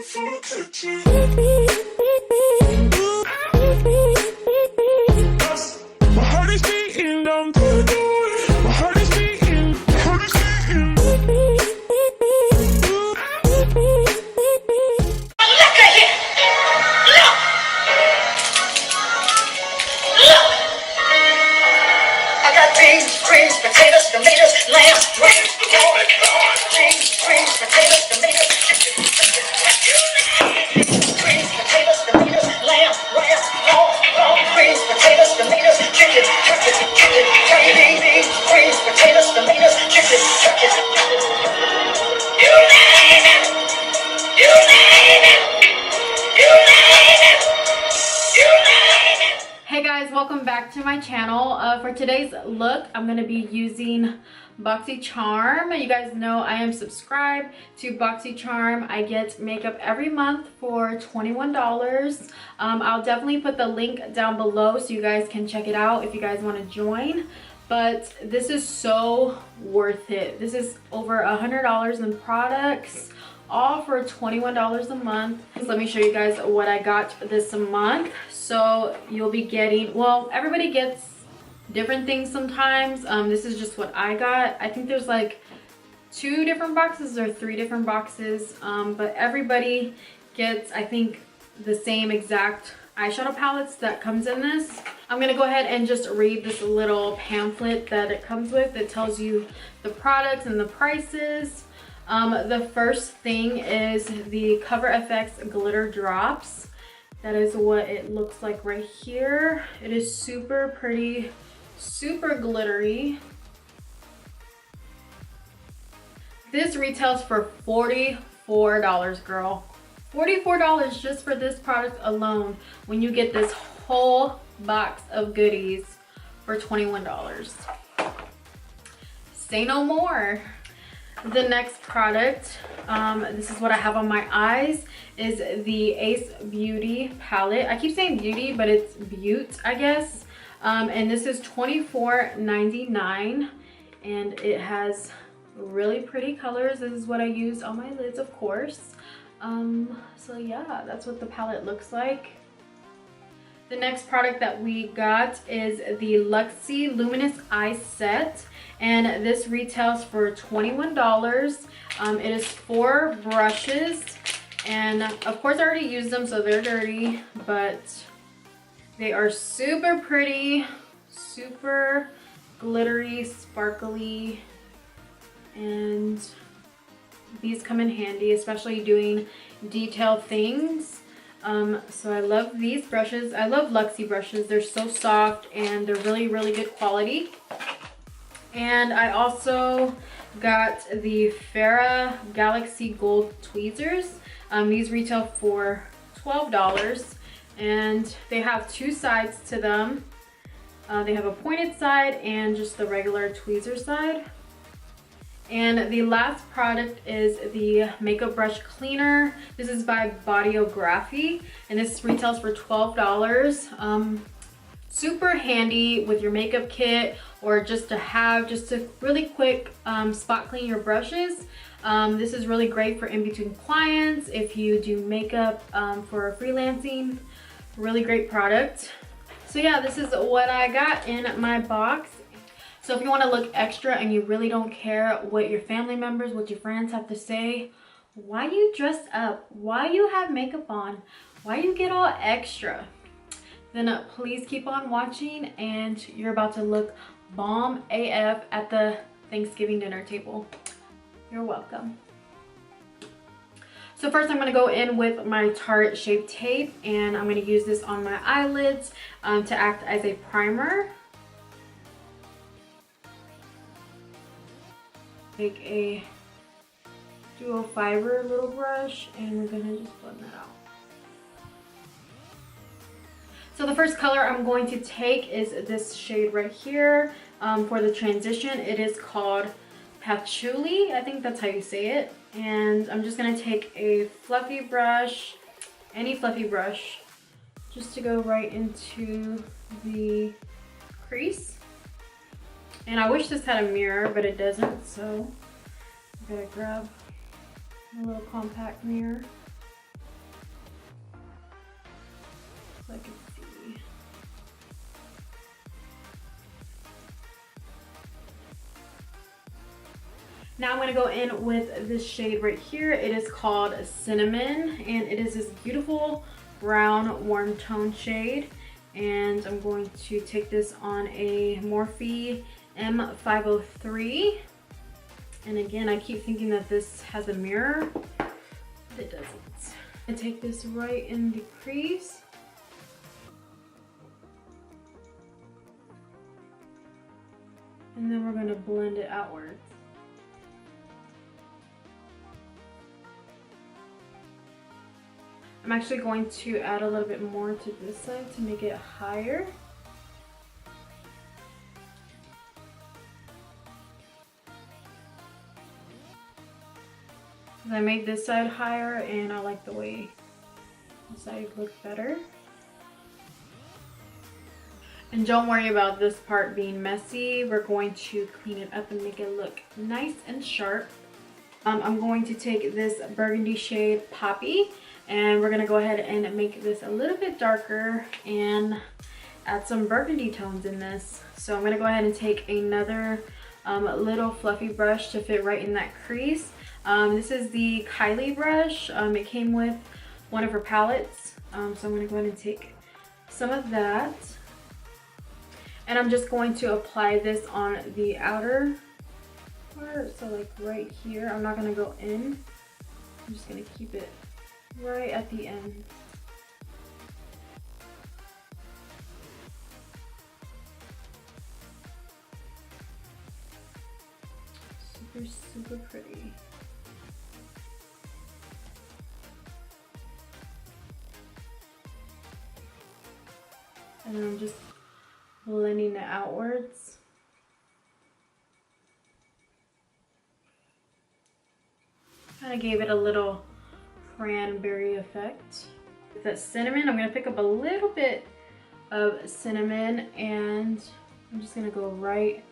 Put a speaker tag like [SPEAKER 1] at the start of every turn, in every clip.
[SPEAKER 1] My heart is beating, don't do it. My heart is beating, my heart is beating.
[SPEAKER 2] Look at here! Look! Look! I got beans, greens, potatoes, tomatoes, lamb, rams, beans, greens, potatoes, tomatoes, greens, potatoes, tomatoes, lamb, rams, greens, potatoes, tomatoes, chicken, turkey, beans, greens, potatoes, tomatoes, chicken, turkey. You name it! You name it! You name it! You name it!
[SPEAKER 3] Hey guys, welcome back to my channel. For today's look, I'm going to be using Boxycharm. You guys know I am subscribed to Boxycharm. I get makeup every month for $21. I'll definitely put the link down below so you guys can check it out if you guys want to join. But this is so worth it. This is over $100 in products, all for $21 a month. Let me show you guys what I got this month. So you'll be getting, well, everybody gets different things sometimes. This is just what I got. I think there's like 2 different boxes or 3 different boxes, but everybody gets, I think, the same exact eyeshadow palettes that comes in this. I'm gonna go ahead and just read this little pamphlet that it comes with that tells you the products and the prices. The first thing is the Cover FX glitter drops. That is what it looks like right here. It is super pretty, super glittery. This retails for $44, girl. $44 just for this product alone when you get this whole box of goodies for $21. Say no more. The next product, this is what I have on my eyes, is the Ace Beauty palette. I keep saying beauty, but it's Beaut, I guess. And this is $24.99, and it has really pretty colors. This is what I use on my lids, of course. So yeah, that's what the palette looks like. The next product that we got is the Luxie Luminous Eye Set, and this retails for $21. It is 4 brushes, and of course I already used them, so they're dirty, but they are super pretty, super glittery, sparkly, and these come in handy, especially doing detailed things. So I love these brushes. I love Luxie brushes. They're so soft and they're really, really good quality. And I also got the Farrah Galaxy Gold tweezers. These retail for $12, and they have 2 sides to them. They have a pointed side and just the regular tweezer side. And the last product is the makeup brush cleaner. This is by Bodyography, and this retails for $12. Super handy with your makeup kit, or just to have just a really quick spot clean your brushes. This is really great for in between clients if you do makeup for freelancing. Really great product. So yeah, this is what I got in my box. So if you want to look extra and you really don't care what your family members, what your friends have to say, why you dress up, why you have makeup on, why you get all extra, then please keep on watching, and you're about to look bomb AF at the Thanksgiving dinner table. You're welcome. So first I'm going to go in with my Tarte Shape Tape, and I'm going to use this on my eyelids to act as a primer. Take a dual fiber little brush, and we're gonna just blend that out. So the first color I'm going to take is this shade right here for the transition. It is called Patchouli, I think that's how you say it. And I'm just gonna take a fluffy brush, any fluffy brush, just to go right into the crease. And I wish this had a mirror, but it doesn't, so I'm gonna grab a little compact mirror. so I can see. Now I'm going to go in with this shade right here. It is called Cinnamon, and it is this beautiful brown warm tone shade. And I'm going to take this on a Morphe M503. And again, I keep thinking that this has a mirror, but it doesn't. I take this right in the crease. And then we're going to blend it outwards. I'm actually going to add a little bit more to this side to make it higher. I made this side higher and I like the way this side looked better. And don't worry about this part being messy. We're going to clean it up and make it look nice and sharp. I'm going to take this burgundy shade Poppy, and we're gonna go ahead and make this a little bit darker and add some burgundy tones in this. So I'm gonna go ahead and take another little fluffy brush to fit right in that crease. This is the Kylie brush. It came with one of her palettes. So I'm gonna go ahead and take some of that. And I'm just going to apply this on the outer part. So like right here, I'm not gonna go in. I'm just gonna keep it right at the end. Super, super pretty. And then I'm just blending it outwards. Kind of gave it a little cranberry effect. With that cinnamon, I'm going to pick up a little bit of cinnamon and I'm just going to go right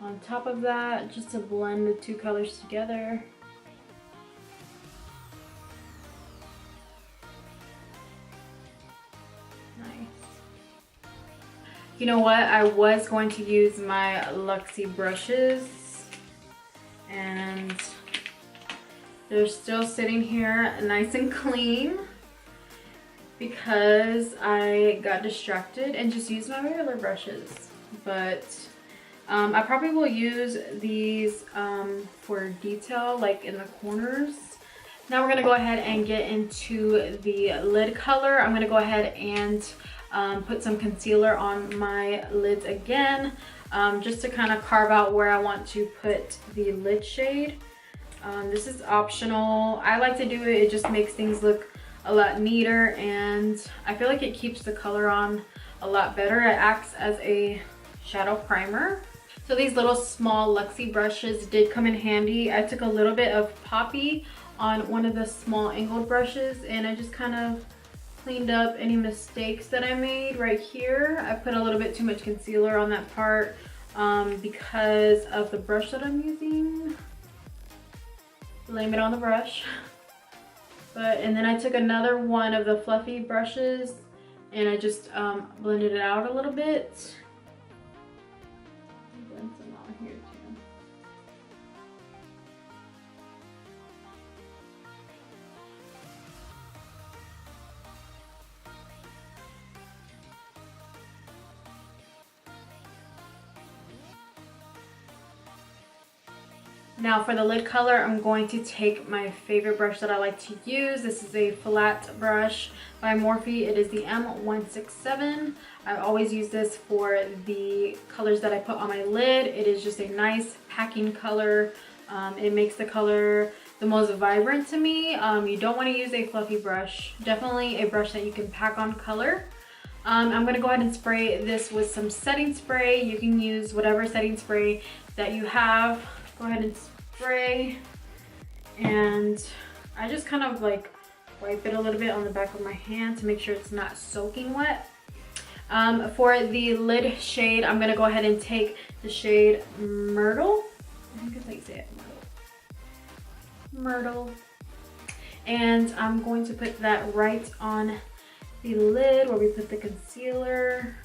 [SPEAKER 3] on top of that just to blend the two colors together. Nice. You know what? I was going to use my Luxie brushes and they're still sitting here nice and clean because I got distracted and just used my regular brushes. But I probably will use these for detail, like in the corners. Now we're gonna go ahead and get into the lid color. I'm gonna go ahead and put some concealer on my lids again, just to kind of carve out where I want to put the lid shade. This is optional. I like to do it. It just makes things look a lot neater and I feel like it keeps the color on a lot better. It acts as a shadow primer. So these little small Luxie brushes did come in handy. I took a little bit of Poppy on one of the small angled brushes and I just kind of cleaned up any mistakes that I made right here. I put a little bit too much concealer on that part because of the brush that I'm using. Blame it on the brush. And then I took another one of the fluffy brushes and I just blended it out a little bit. Blend some out here too. Now for the lid color, I'm going to take my favorite brush that I like to use. This is a flat brush by Morphe. It is the M167. I always use this for the colors that I put on my lid. It is just a nice packing color. It makes the color the most vibrant to me. You don't want to use a fluffy brush. Definitely a brush that you can pack on color. I'm going to go ahead and spray this with some setting spray. You can use whatever setting spray that you have. Go ahead and spray, and I just kind of like wipe it a little bit on the back of my hand to make sure it's not soaking wet. For the lid shade, I'm gonna go ahead and take the shade Myrtle. I think that's how you say it, Myrtle. And I'm going to put that right on the lid where we put the concealer.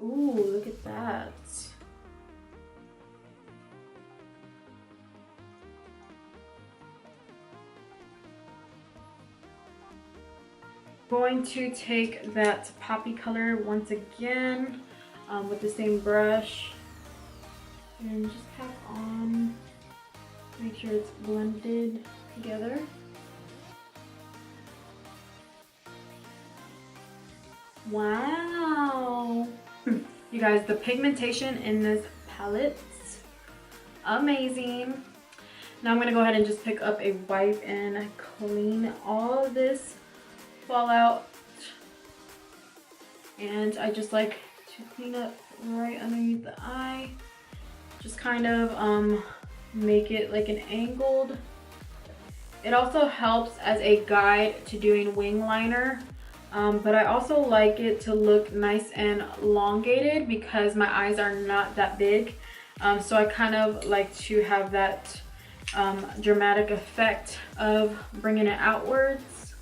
[SPEAKER 3] Ooh, look at that. Going to take that poppy color once again with the same brush and just tap on, make sure it's blended together. Wow. You guys, the pigmentation in this palette's amazing. Now I'm gonna go ahead and just pick up a wipe and clean all of this fallout. And I just like to clean up right underneath the eye. Just kind of make it like an angled. It also helps as a guide to doing wing liner. But I also like it to look nice and elongated because my eyes are not that big. So I kind of like to have that dramatic effect of bringing it outwards.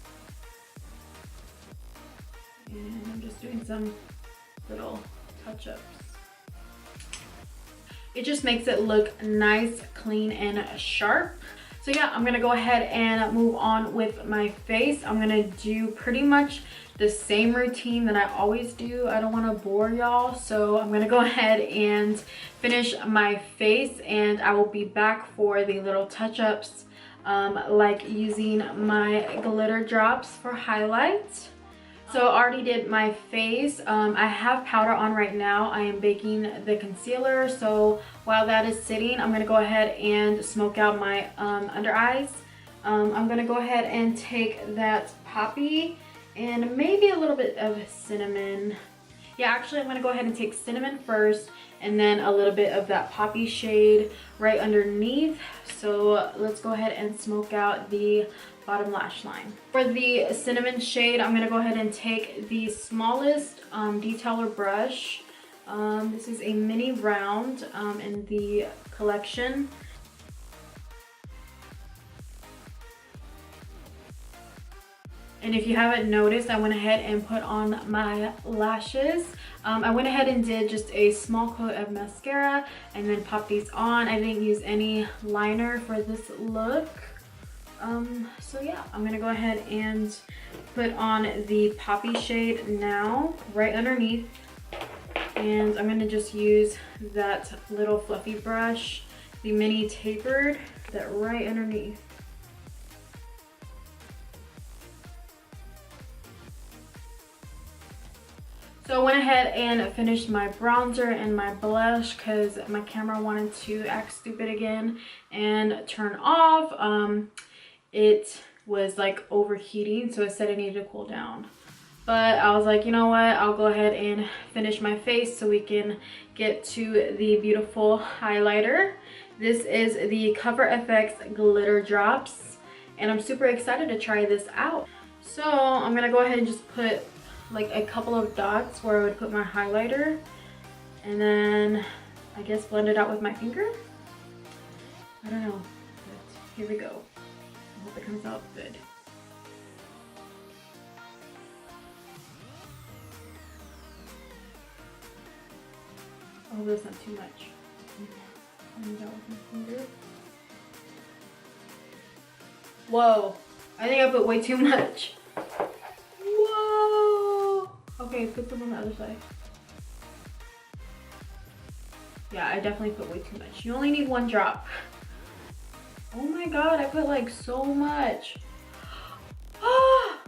[SPEAKER 3] And I'm just doing some little touch-ups. It just makes it look nice, clean, and sharp. So yeah, I'm gonna go ahead and move on with my face. I'm gonna do pretty much the same routine that I always do. I don't wanna bore y'all, so I'm gonna go ahead and finish my face, and I will be back for the little touch-ups, like using my glitter drops for highlights. So I already did my face. I have powder on right now. I am baking the concealer. So while that is sitting, I'm gonna go ahead and smoke out my under eyes. I'm gonna go ahead and take that poppy and maybe a little bit of cinnamon. Yeah, actually I'm gonna go ahead and take cinnamon first and then a little bit of that poppy shade right underneath. So let's go ahead and smoke out the bottom lash line. For the cinnamon shade, I'm gonna go ahead and take the smallest detailer brush. This is a mini round in the collection. And if you haven't noticed, I went ahead and put on my lashes. I went ahead and did just a small coat of mascara and then popped these on. I didn't use any liner for this look. So yeah, I'm gonna go ahead and put on the poppy shade now, right underneath. And I'm gonna just use that little fluffy brush, the mini tapered, that right underneath. So I went ahead and finished my bronzer and my blush because my camera wanted to act stupid again and turn off. It was like overheating, so it said it needed to cool down. But I was like, you know what, I'll go ahead and finish my face so we can get to the beautiful highlighter. This is the Cover FX glitter drops, and I'm super excited to try this out. So I'm gonna go ahead and just put like a couple of dots where I would put my highlighter, and then I guess blend it out with my finger. I don't know, but here we go. I hope it comes out good. Oh, that's not too much. Blend it out with my finger. Whoa, I think I put way too much. Whoa. Okay, put some on the other side. Yeah, I definitely put way too much. You only need one drop. Oh my god, I put like so much. Ah!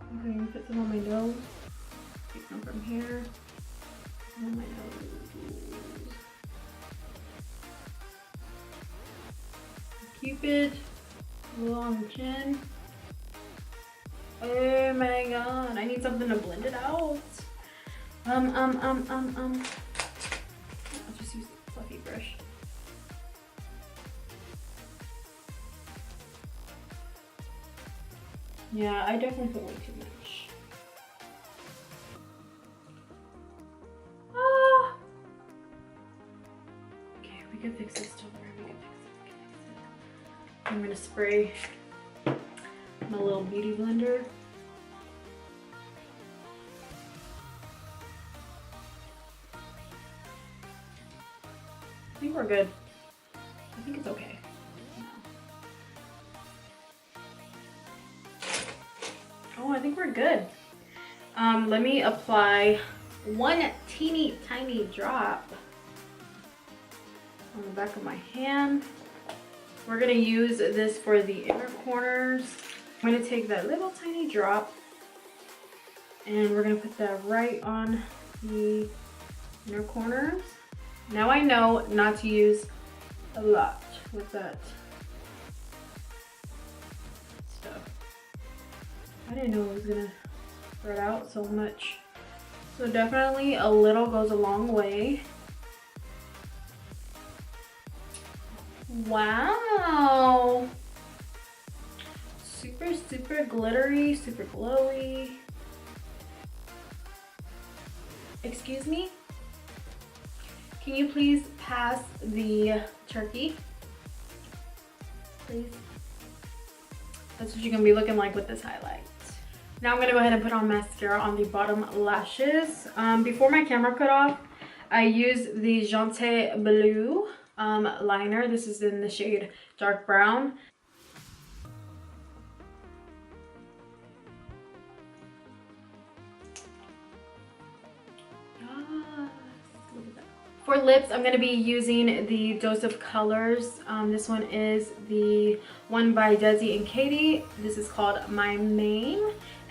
[SPEAKER 3] Okay, I'm gonna put some on my nose. Take some from here. On my nose. Cupid. A little on the chin. Oh my god, I need something to blend it out. I'll just use the fluffy brush. Yeah, I definitely put way too much. can fix this. Don't worry, we can fix it. I'm gonna spray my little beauty blender. I think we're good. I think it's okay. Oh, I think we're good. Let me apply one teeny tiny drop on the back of my hand. We're gonna use this for the inner corners. I'm gonna take that little tiny drop and we're gonna put that right on the inner corners. Now I know not to use a lot with that stuff. I didn't know it was gonna spread out so much. So definitely a little goes a long way. Wow. Super, super glittery, super glowy. Excuse me? Can you please pass the turkey? Please. That's what you're gonna be looking like with this highlight. Now I'm gonna go ahead and put on mascara on the bottom lashes. Before my camera cut off, I used the Gentil Bleu liner. This is in the shade dark brown. For lips, I'm going to be using the Dose of Colors. This one is the one by Desi and Katie. This is called My Main.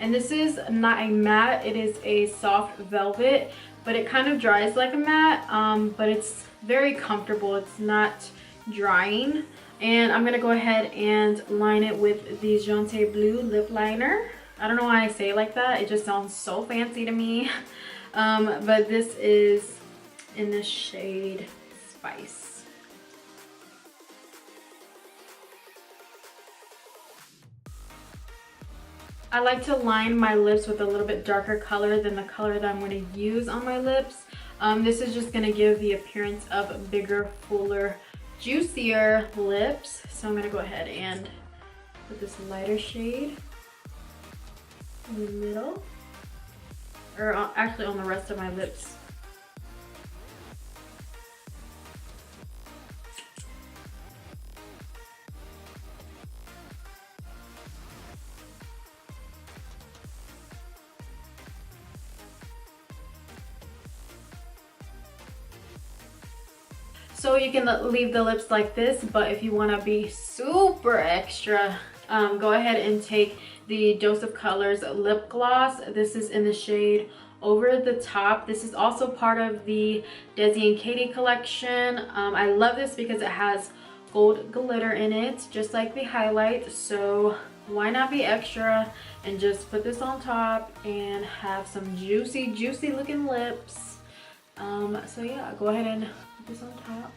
[SPEAKER 3] And this is not a matte, it is a soft velvet, but it kind of dries like a matte, but it's very comfortable. It's not drying. And I'm going to go ahead and line it with the Gentil Bleu lip liner. I don't know why I say it like that. It just sounds so fancy to me. But this is in the shade Spice. I like to line my lips with a little bit darker color than the color that I'm going to use on my lips. This is just going to give the appearance of bigger, fuller, juicier lips. So I'm going to go ahead and put this lighter shade in the middle, or actually on the rest of my lips. So you can leave the lips like this, but if you want to be super extra, go ahead and take the Dose of Colors lip gloss. This is in the shade Over the Top. This is also part of the Desi and Katie collection. I love this because it has gold glitter in it, just like the highlight. So why not be extra and just put this on top and have some juicy, juicy looking lips. So yeah, go ahead and put this on top.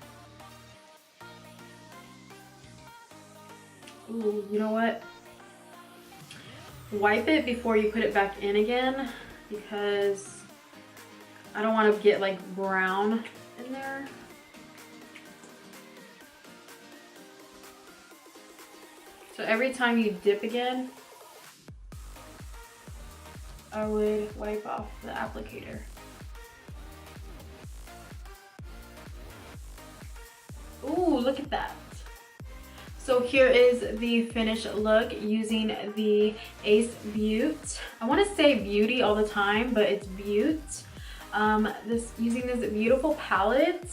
[SPEAKER 3] Ooh, you know what? Wipe it before you put it back in again, because I don't want to get like brown in there. So every time you dip again, I would wipe off the applicator. Ooh, look at that. So here is the finished look using the Ace Beaut. I want to say Beauty all the time, but it's Beaut. Using this beautiful palette.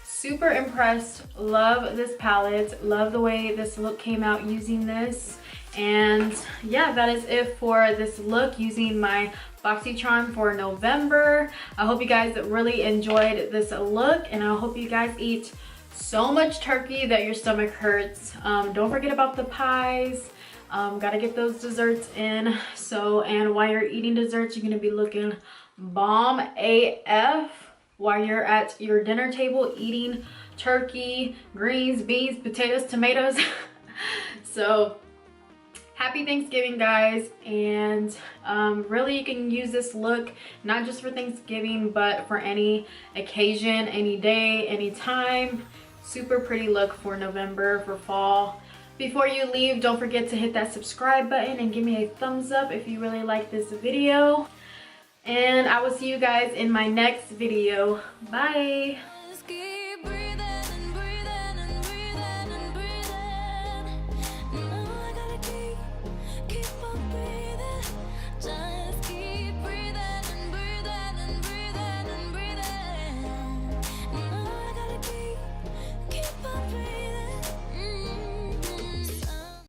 [SPEAKER 3] Super impressed. Love this palette. Love the way this look came out using this. And yeah, that is it for this look using my Boxycharm for November. I hope you guys really enjoyed this look, and I hope you guys eat so much turkey that your stomach hurts. Don't forget about the pies. Gotta get those desserts in. So, and while you're eating desserts, you're gonna be looking bomb AF while you're at your dinner table eating turkey, greens, beans, potatoes, tomatoes. So Happy Thanksgiving, guys. And really, you can use this look not just for Thanksgiving, but for any occasion, any day, any time. Super pretty look for November, for fall. Before you leave, don't forget to hit that subscribe button and give me a thumbs up if you really like this video. And I will see you guys in my next video. Bye.